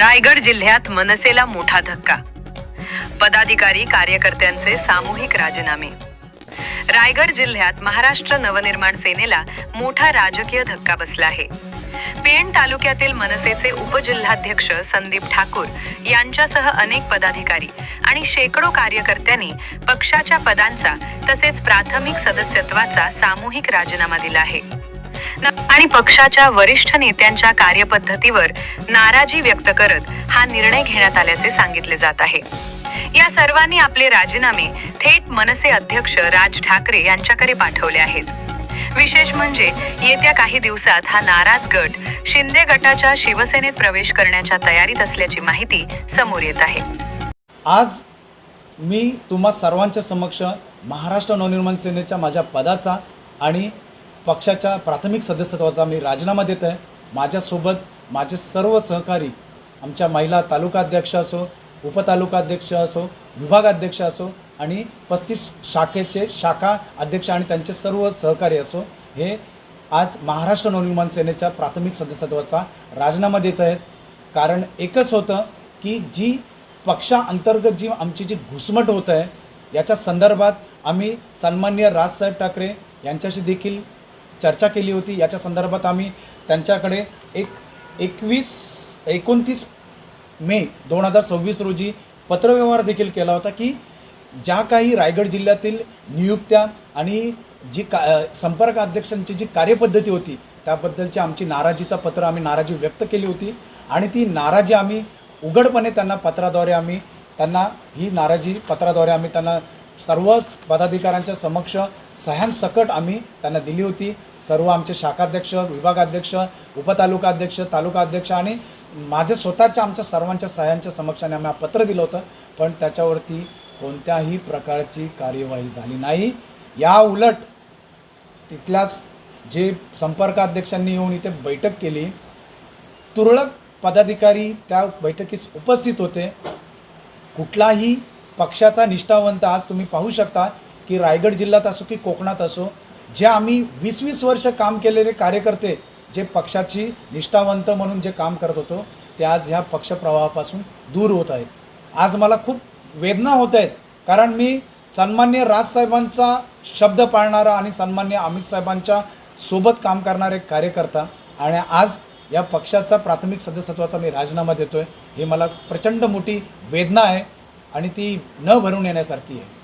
रायगड जिल्ह्यात मनसेला मोठा धक्का. पदाधिकारी कार्यकर्त्यांचे सामूहिक राजीनामे. रायगड जिल्ह्यात महाराष्ट्र नवनिर्माण सेनेला मोठा राजकीय धक्का बसला आहे. पेण तालुक्यातील मनसेचे उपजिल्हाध्यक्ष संदीप ठाकूर यांच्यासह अनेक पदाधिकारी आणि शेकडो कार्यकर्त्यांनी पक्षाच्या पदांचा तसेच प्राथमिक सदस्यत्वाचा सामूहिक राजीनामा दिला आहे आणि पक्षाच्या वरिष्ठ नेत्यांच्या कार्यपद्धतीवर नाराजी व्यक्त करत हा निर्णय घेण्यात आल्याचे सांगितले जात आहे. या सर्वांनी आपले राजीनामे थेट मनसे अध्यक्ष राज ठाकरे यांच्याकडे पाठवले आहेत. विशेष म्हणजे येत्या काही दिवसात हा नाराज गट शिंदे गटाच्या शिवसेनेत प्रवेश करण्याच्या तयारीत असल्याची माहिती समोर येत आहे. आज मी तुम्हा सर्वांच्या समक्ष महाराष्ट्र नवनिर्माण सेनेच्या माझ्या पदाचा आणि पक्षाच्या प्राथमिक सदस्यत्वाचा मी राजीनामा देत आहे. माझ्यासोबत माझे सर्व सहकारी, आमच्या महिला तालुकाध्यक्ष असो, उपतालुकाध्यक्ष असो, विभागाध्यक्ष असो आणि 35 शाखेचे शाखा अध्यक्ष आणि त्यांचे सर्व सहकारी असो, हे आज महाराष्ट्र नवनिर्माण सेनेच्या प्राथमिक सदस्यत्वाचा राजीनामा देत आहेत. कारण एकच होतं की जी पक्षाअंतर्गत जी आमची जी घुसमट होत आहे याच्या संदर्भात आम्ही सन्माननीय राजसाहेब ठाकरे यांच्याशी देखील चर्चा केली होती. याच्या संदर्भात आम्ही त्यांच्याकडे 29 मे 2026 रोजी पत्रव्यवहार देखील केला होता की ज्या काही रायगड जिल्ह्यातील नियुक्त्या आणि जी संपर्क अध्यक्षांची जी कार्यपद्धती होती त्याबद्दलची आमची नाराजीचा पत्र आम्ही नाराजी व्यक्त केली होती आणि ती नाराजी आम्ही उघडपणे त्यांना पत्राद्वारे आम्ही त्यांना ही नाराजी पत्राद्वारे आम्ही त्यांना सर्व पदाधिकाऱ्यांच्या समक्ष सह्यांसकट आम्ही त्यांना दिली होती. सर्व आमचे शाखाध्यक्ष, विभागाध्यक्ष, उपतालुकाध्यक्ष, तालुकाध्यक्ष आणि माझे स्वतःच्या आमच्या सर्वांच्या सह्यांच्या समक्षाने आम्ही पत्र दिलं होतं, पण त्याच्यावरती कोणत्याही प्रकारची कार्यवाही झाली नाही. या उलट तिथल्याच जे संपर्काध्यक्षांनी येऊन इथे बैठक केली, तुरळक पदाधिकारी त्या बैठकीस उपस्थित होते. कुठलाही पक्षाचा निष्ठावंत आज तुम्ही पाहू शकता की रायगड जिल्ह्यात असो की कोकणात असो, जे आम्ही 20 वर्ष काम केलेले कार्यकर्ते जे पक्षाची निष्ठावंत म्हणून जे काम करत होतो ते आज ह्या पक्षप्रवाहापासून दूर होत आहेत. आज मला खूप वेदना होत आहेत कारण मी सन्माननीय राजसाहेबांचा शब्द पाळणारा आणि सन्माननीय अमित साहेबांच्या सोबत काम करणारे कार्यकर्ता आणि आज या पक्षाचा प्राथमिक सदस्यत्वाचा मी राजीनामा देतो आहे. हे मला प्रचंड मोठी वेदना आहे आणि ती न भरून येण्यासारखी आहे.